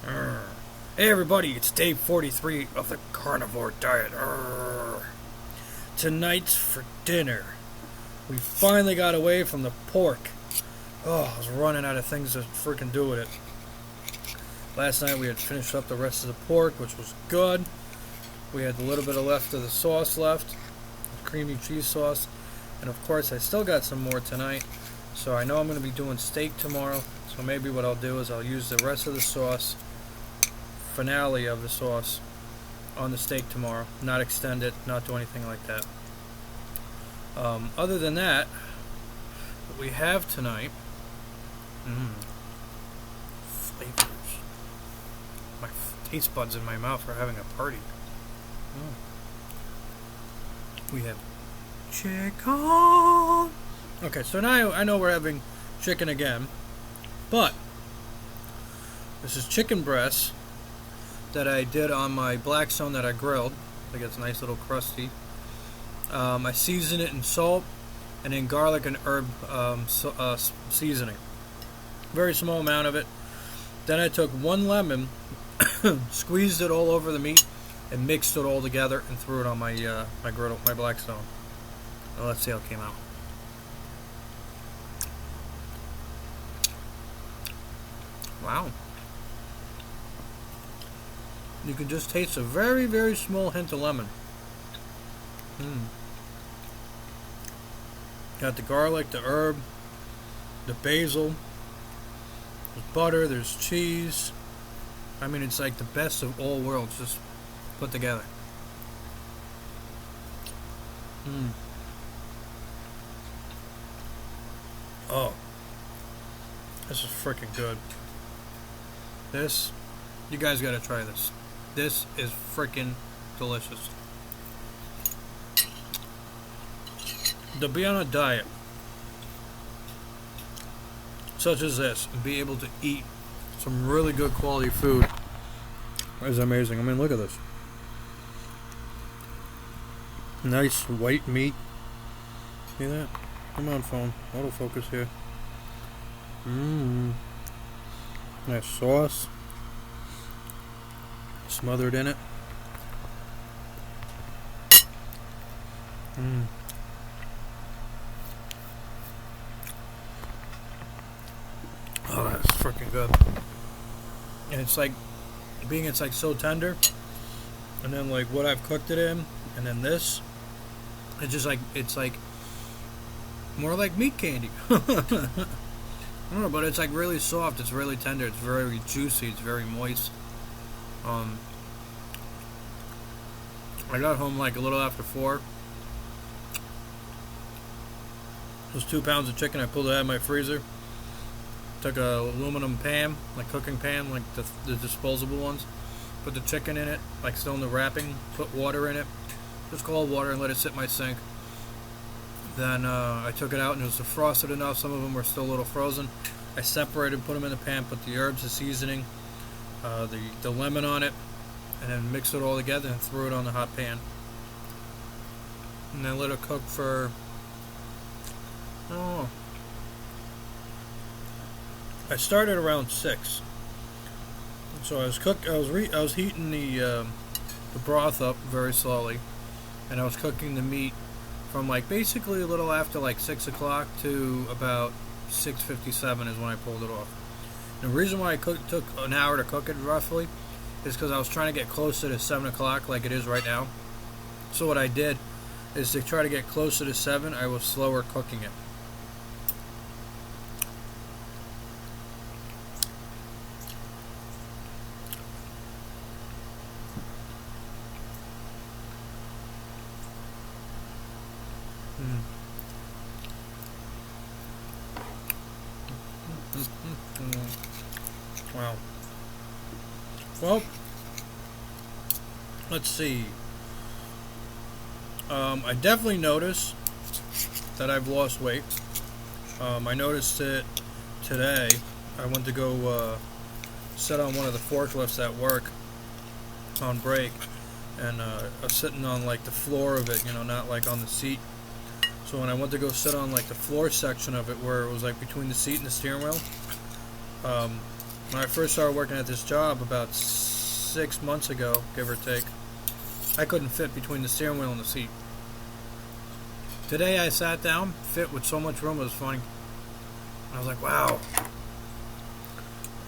Hey everybody, it's day 43 of the Carnivore Diet. Tonight's for dinner. We finally got away from the pork. Oh, I was running out of things to freaking do with it. Last night we had finished up the rest of the pork, which was good. We had a little bit of left of the sauce left, creamy cheese sauce. And of course I still got some more tonight. So I know I'm going to be doing steak tomorrow. So maybe what I'll do is I'll use the rest of the sauce, finale of the sauce, on the steak tomorrow. Not extend it, not do anything like that. Other than that, what we have tonight, flavors. My taste buds in my mouth are having a party. We have chicken. Okay, so now I know we're having chicken again, but this is chicken breast that I did on my Blackstone that I grilled. I get a nice little crusty. I season it in salt and then garlic and herb seasoning. Very small amount of it. Then I took one lemon, squeezed it all over the meat, and mixed it all together and threw it on my griddle, my Blackstone. Now let's see how it came out. Wow. You can just taste a very, very small hint of lemon. Got the garlic, the herb, the basil, there's butter, there's cheese. I mean, it's like the best of all worlds just put together. Oh, this is freaking good. This, you guys gotta try this. This is freaking delicious. To be on a diet such as this and be able to eat some really good quality food is amazing. I mean, look at this. Nice white meat. See that? Come on, phone. Autofocus here. Nice sauce. Smothered in it. Oh, that's freaking good. And it's like, it's like so tender. And then like what I've cooked it in, and then this, it's just like, it's like more like meat candy. I don't know, but it's like really soft. It's really tender. It's very juicy. It's very moist. I got home like a little after 4. It was 2 pounds of chicken. I pulled it out of my freezer. Took a aluminum pan, like cooking pan, like the disposable ones. Put the chicken in it, like still in the wrapping. Put water in it, just cold water, and let it sit in my sink. Then I took it out, and it was defrosted enough. Some of them were still a little frozen. I separated, put them in the pan, put the herbs, the seasoning, the lemon on it, and then mixed it all together and threw it on the hot pan. And then let it cook for, I started around 6. So I was heating the broth up very slowly, and I was cooking the meat from like basically a little after like 6 o'clock to about 6:57 is when I pulled it off. And the reason why I took an hour to cook it roughly is because I was trying to get closer to 7 o'clock like it is right now. So what I did is to try to get closer to 7, I was slower cooking it. Wow. Well, let's see. I definitely noticed that I've lost weight. I noticed it today. I went to go sit on one of the forklifts at work on break, and I was sitting on like the floor of it, not like on the seat. So when I went to go sit on like the floor section of it, where it was like between the seat and the steering wheel, when I first started working at this job about 6 months ago, give or take, I couldn't fit between the steering wheel and the seat. Today I sat down, fit with so much room, it was funny. I was like, wow.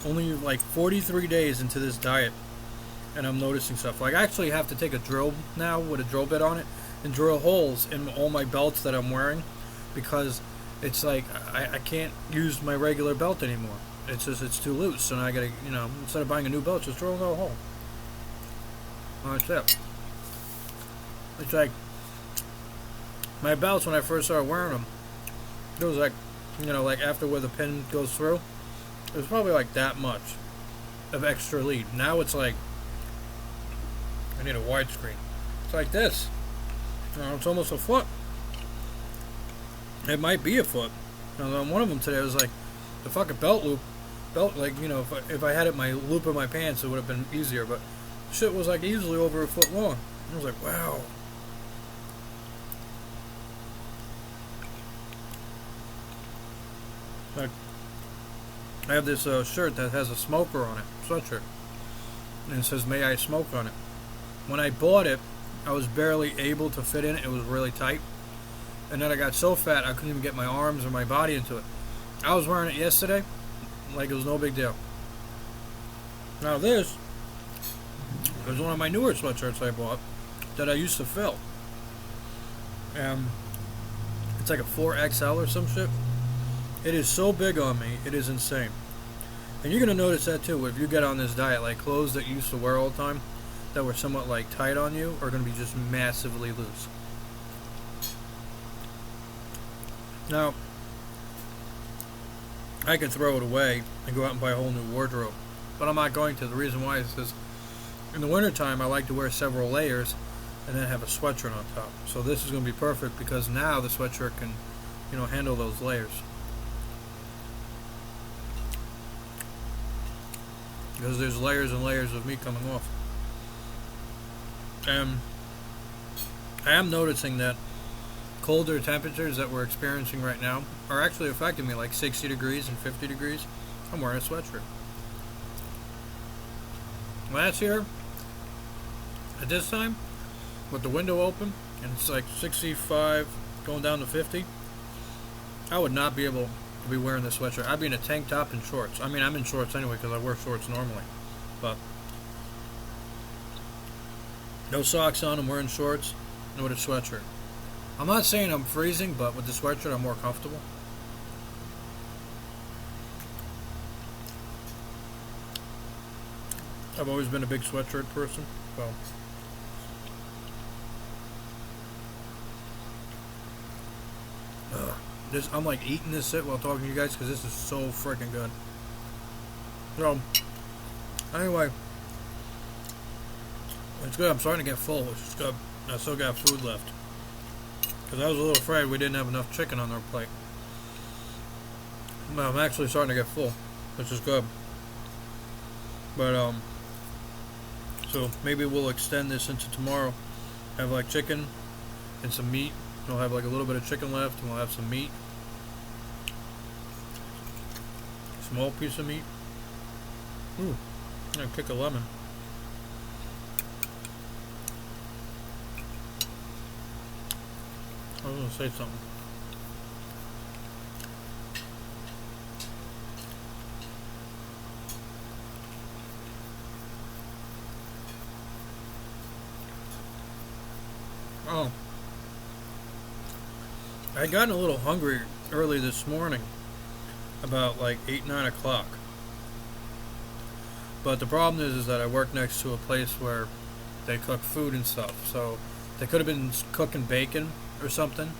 Only like 43 days into this diet, and I'm noticing stuff. Like, I actually have to take a drill now with a drill bit on it and drill holes in all my belts that I'm wearing, because it's like I can't use my regular belt anymore. It's just, it's too loose. So now I gotta, instead of buying a new belt, just drill a hole. That's it. It's like, my belts, when I first started wearing them, it was like, like after where the pin goes through, it was probably like that much of extra lead. Now it's like, I need a widescreen. It's like this. It's almost a foot. It might be a foot. On one of them today, it was like the fucking belt, like, if I had it my loop in my pants, it would have been easier, but shit was like easily over a foot long. I was like, wow. Like, I have this shirt that has a smoker on it, sweatshirt, and it says "May I smoke" on it. When I bought it, I was barely able to fit in it. It was really tight, and then I got so fat I couldn't even get my arms or my body into it. I was wearing it yesterday like it was no big deal. Now this is one of my newer sweatshirts I bought that I used to fill. It's like a 4XL or some shit. It is so big on me, it is insane. And you're going to notice that too if you get on this diet. Like, clothes that you used to wear all the time that were somewhat like tight on you are going to be just massively loose. Now, I could throw it away and go out and buy a whole new wardrobe, but I'm not going to. The reason why is because in the wintertime I like to wear several layers and then have a sweatshirt on top. So this is going to be perfect because now the sweatshirt can, handle those layers. Because there's layers and layers of me coming off. And I am noticing that colder temperatures that we're experiencing right now are actually affecting me, like 60 degrees and 50 degrees. I'm wearing a sweatshirt. Last year, at this time, with the window open, and it's like 65 going down to 50, I would not be able to be wearing this sweatshirt. I'd be in a tank top and shorts. I mean, I'm in shorts anyway because I wear shorts normally. But no socks on, I'm wearing shorts and with a sweatshirt. I'm not saying I'm freezing, but with the sweatshirt I'm more comfortable. I've always been a big sweatshirt person, so. I'm like eating this shit while talking to you guys because this is so freaking good. So, anyway, it's good. I'm starting to get full, which is good. I still got food left because I was a little afraid we didn't have enough chicken on our plate. But I'm actually starting to get full, which is good. But so maybe we'll extend this into tomorrow. Have like chicken and some meat. We'll have like a little bit of chicken left, and we'll have some meat. Small piece of meat. Ooh, I'm gonna pick a lemon. I was gonna say something. Oh. I had gotten a little hungry early this morning, about like 8, 9 o'clock. But the problem is that I work next to a place where they cook food and stuff. So they could have been cooking bacon or something,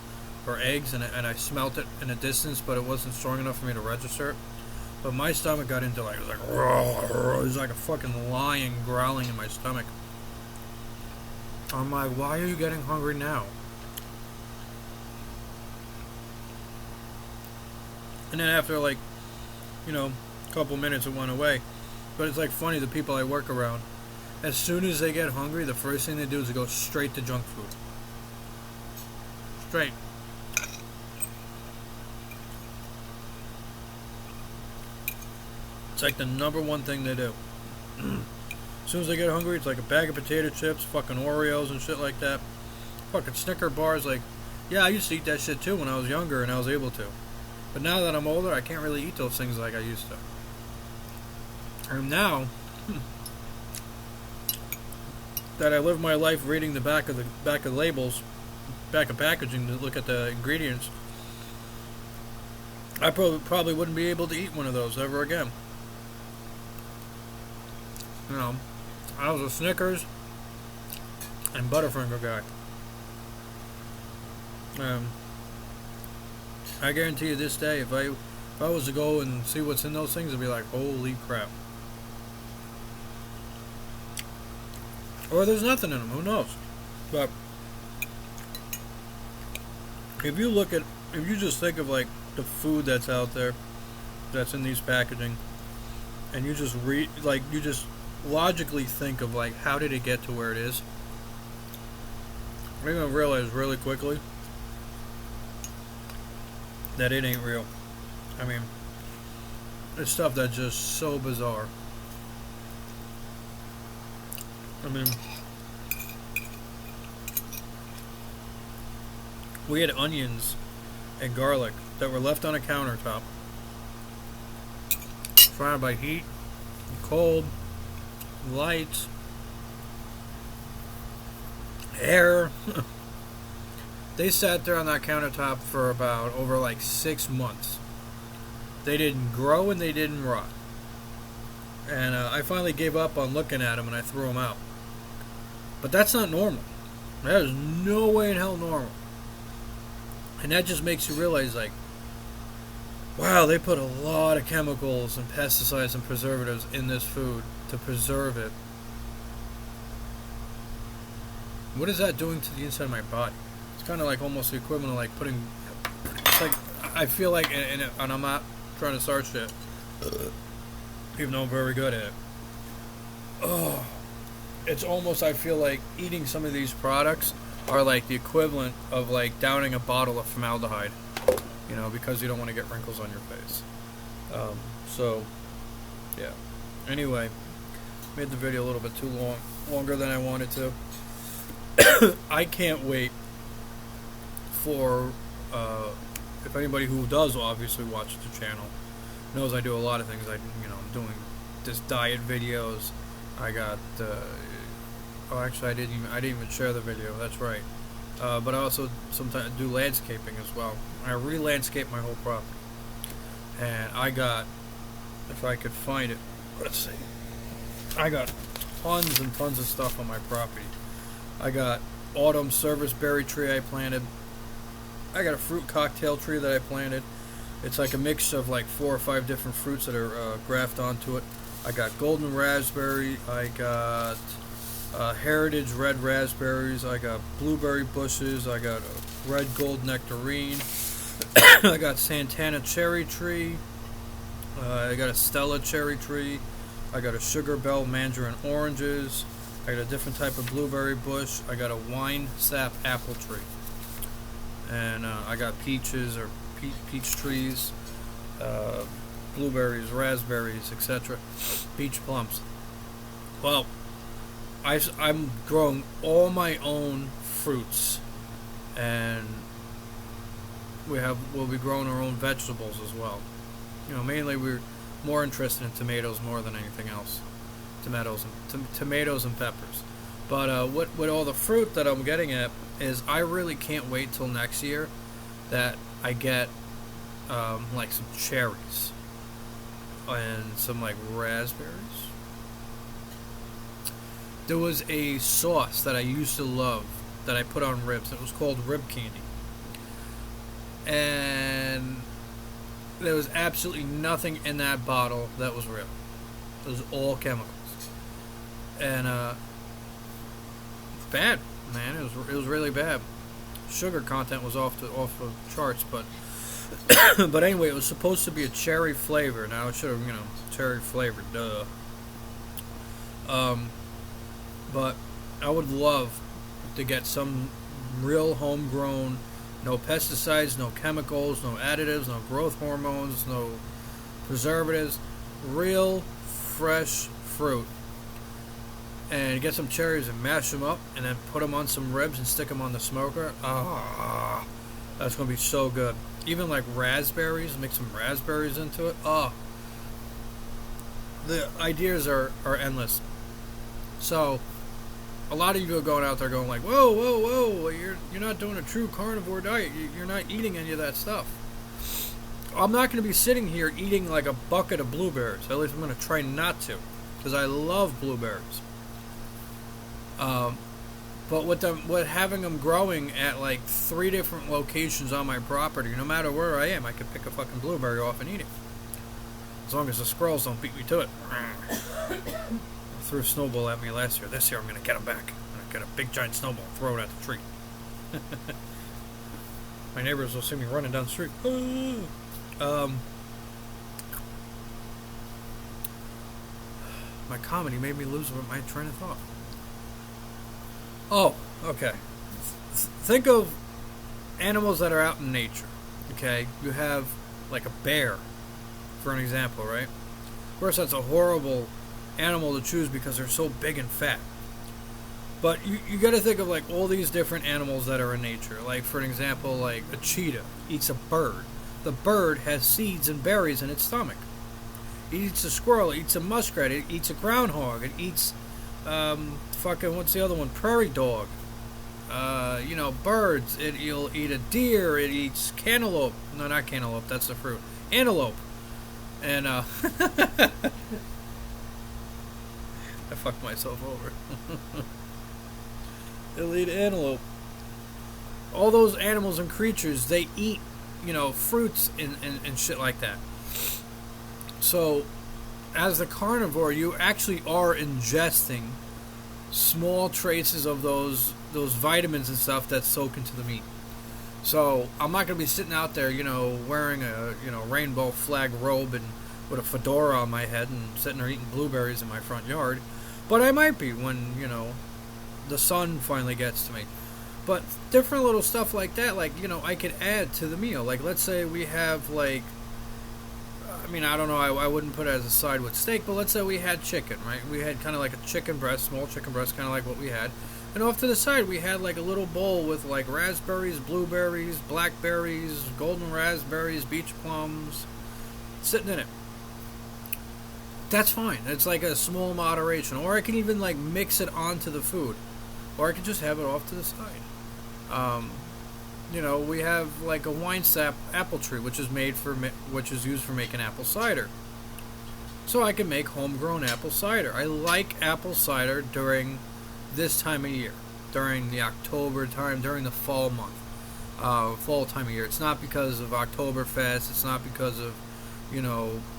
or eggs, and I smelt it in a distance, but it wasn't strong enough for me to register it. But my stomach got into like, it was like, it was like a fucking lion growling in my stomach. I'm like, why are you getting hungry now? And then after like, a couple minutes it went away. But it's like funny, the people I work around, as soon as they get hungry, the first thing they do is they go straight to junk food. Straight. It's like the number one thing they do. As soon as they get hungry, it's like a bag of potato chips, fucking Oreos and shit like that. Fucking Snicker bars, like, yeah, I used to eat that shit too when I was younger and I was able to. But now that I'm older, I can't really eat those things like I used to. And now that I live my life reading the back of labels, back of packaging to look at the ingredients, I probably wouldn't be able to eat one of those ever again. You know, I was a Snickers and Butterfinger guy. I guarantee you this day, if I was to go and see what's in those things, I'd be like, holy crap. Or there's nothing in them, who knows? But if you just think of like the food that's out there, that's in these packaging, and you just you just logically think of like, how did it get to where it is? You're gonna realize really quickly that it ain't real. I mean, it's stuff that's just so bizarre. I mean, we had onions and garlic that were left on a countertop, surrounded by heat, cold, light, air. They sat there on that countertop for about over like 6 months. They didn't grow and they didn't rot. And I finally gave up on looking at them and I threw them out. But that's not normal. That is no way in hell normal. And that just makes you realize, like, wow, they put a lot of chemicals and pesticides and preservatives in this food to preserve it. What is that doing to the inside of my body? It's kind of like almost the equivalent of like putting, it's like, I feel like, and I'm not trying to start shit, even though I'm very good at it. Oh, it's almost, I feel like eating some of these products are like the equivalent of like downing a bottle of formaldehyde, you know, because you don't want to get wrinkles on your face. So, yeah. Anyway, made the video a little bit too longer than I wanted to. I can't wait for, if anybody who does obviously watch the channel knows I do a lot of things. I'm doing this diet videos. I got, actually I didn't even share the video, that's right. But I also sometimes do landscaping as well. I re-landscape my whole property. And I got, if I could find it, let's see. I got tons and tons of stuff on my property. I got autumn service berry tree I planted. I got a fruit cocktail tree that I planted. It's like a mix of like 4 or 5 different fruits that are grafted onto it. I got golden raspberry. I got heritage red raspberries. I got blueberry bushes. I got a red gold nectarine. I got Santana cherry tree. I got a Stella cherry tree. I got a Sugar Bell mandarin oranges. I got a different type of blueberry bush. I got a wine sap apple tree. And I got peaches or peach trees, blueberries, raspberries, etc. Peach plums. Well, I'm growing all my own fruits, and we'll be growing our own vegetables as well. You know, mainly we're more interested in tomatoes more than anything else. Tomatoes and peppers. But what all the fruit that I'm getting at is I really can't wait till next year that I get like some cherries and some like raspberries. There was a sauce that I used to love that I put on ribs. It was called rib candy. And there was absolutely nothing in that bottle that was real. It was all chemicals. And bad, man. It was really bad. Sugar content was off the charts, but but anyway, it was supposed to be a cherry flavor. Now it should have, cherry flavored, duh. But I would love to get some real homegrown, no pesticides, no chemicals, no additives, no growth hormones, no preservatives. real fresh fruit and get some cherries and mash them up and then put them on some ribs and stick them on the smoker. Ah, that's going to be so good. Even like raspberries, mix some raspberries into it. Oh, the ideas are endless. So, a lot of you are going out there going like, whoa, whoa, whoa, you're not doing a true carnivore diet. You're not eating any of that stuff. I'm not going to be sitting here eating like a bucket of blueberries. At least I'm going to try not to, because I love blueberries. But with having them growing at like 3 different locations on my property, no matter where I am, I could pick a fucking blueberry off and eat it. As long as the squirrels don't beat me to it. Threw a snowball at me last year. This year I'm going to get them back. I'm going to get a big giant snowball and throw it at the tree. My neighbors will see me running down the street. My comedy made me lose my train of thought. Oh, okay. Think of animals that are out in nature. Okay, you have like a bear, for an example, right? Of course, that's a horrible animal to choose because they're so big and fat. But you got to think of like all these different animals that are in nature. Like for an example, like a cheetah eats a bird. The bird has seeds and berries in its stomach. It eats a squirrel. It eats a muskrat. It eats a groundhog. It eats what's the other one? Prairie dog. Birds. It'll eat a deer. It eats cantaloupe. No, not cantaloupe. That's the fruit. Antelope. And I fucked myself over. It'll eat antelope. All those animals and creatures, they eat, fruits and shit like that. So, as the carnivore, you actually are ingesting small traces of those vitamins and stuff that soak into the meat. So, I'm not going to be sitting out there, wearing a, rainbow flag robe and with a fedora on my head and sitting there eating blueberries in my front yard. But I might be when, the sun finally gets to me. But different little stuff like that, like, I could add to the meal. Like, let's say we have, like, I don't know, I wouldn't put it as a side with steak, but let's say we had chicken, right? We had kind of like a chicken breast, small chicken breast, kind of like what we had. And off to the side, we had like a little bowl with like raspberries, blueberries, blackberries, golden raspberries, beach plums, sitting in it. That's fine. It's like a small moderation. Or I can even like mix it onto the food. Or I could just have it off to the side. We have like a wine sap apple tree, which is used for making apple cider. So I can make homegrown apple cider. I like apple cider during this time of year, during the October time, during the fall month, fall time of year. It's not because of Oktoberfest. It's not because of,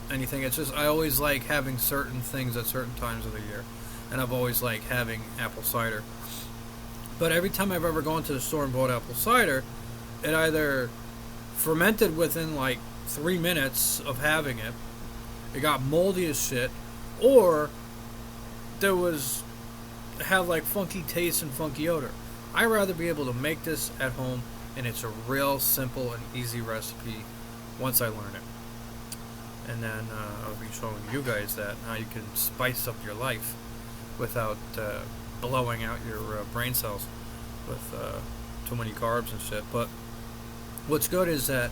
anything. It's just I always like having certain things at certain times of the year, and I've always liked having apple cider. But every time I've ever gone to the store and bought apple cider, it either fermented within like 3 minutes of having it, it got moldy as shit, or have like funky taste and funky odor. I'd rather be able to make this at home, and it's a real simple and easy recipe once I learn it. And then I'll be showing you guys that, how you can spice up your life without blowing out your brain cells with too many carbs and shit. But what's good is that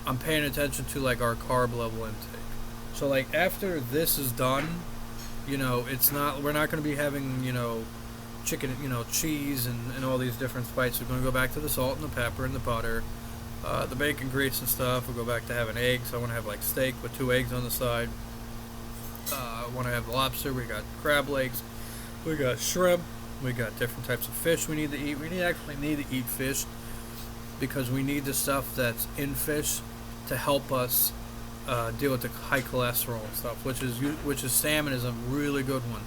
I'm paying attention to like our carb level intake. So like after this is done, we're not going to be having, chicken, cheese and all these different spices. We're going to go back to the salt and the pepper and the butter, the bacon grease and stuff. We'll go back to having eggs. I want to have like steak with 2 eggs on the side. I want to have lobster. We got crab legs. We got shrimp. We got different types of fish we need to eat. We actually need to eat fish because we need the stuff that's in fish to help us deal with the high cholesterol and stuff, which is salmon is a really good one.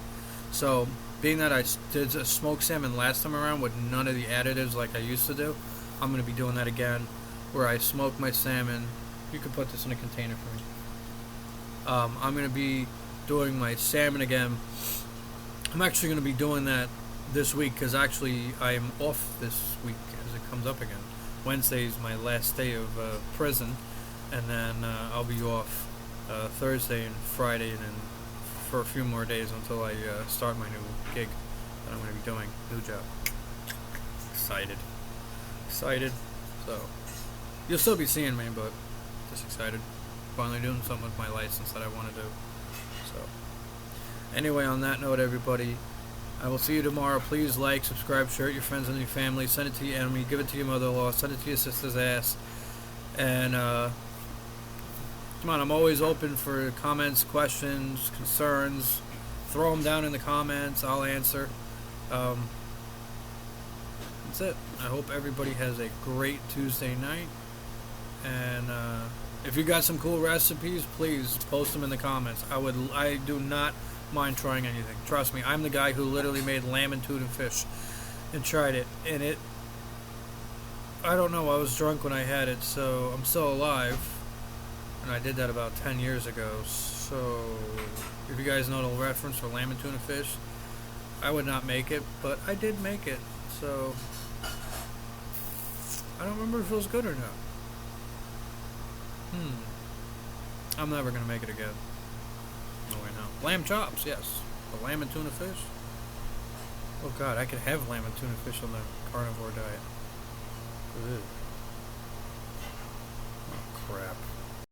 So being that I did a smoked salmon last time around with none of the additives like I used to do, I'm going to be doing that again, where I smoke my salmon. You can put this in a container for me. I'm going to be doing my salmon again. I'm actually going to be doing that this week because actually I am off this week as it comes up again. Wednesday is my last day of prison, and then I'll be off Thursday and Friday, and then for a few more days until I start my new gig that I'm going to be doing. New job. Excited. So, you'll still be seeing me, but just excited. Finally doing something with my license that I want to do. So, anyway, on that note, everybody, I will see you tomorrow. Please like, subscribe, share it with your friends and your family. Send it to your enemy. Give it to your mother-in-law. Send it to your sister's ass. And, come on, I'm always open for comments, questions, concerns. Throw them down in the comments. I'll answer. That's it. I hope everybody has a great Tuesday night. And if you got some cool recipes, please post them in the comments. I do not mind trying anything. Trust me, I'm the guy who literally made lamb and tuna fish and tried it. And I don't know, I was drunk when I had it, so I'm still alive. And I did that about 10 years ago. So if you guys know the reference for lamb and tuna fish, I would not make it, but I did make it. So I don't remember if it was good or not. I'm never going to make it again. No way, no. Lamb chops, yes. But lamb and tuna fish? Oh god, I could have lamb and tuna fish on the carnivore diet. Ugh. Oh crap.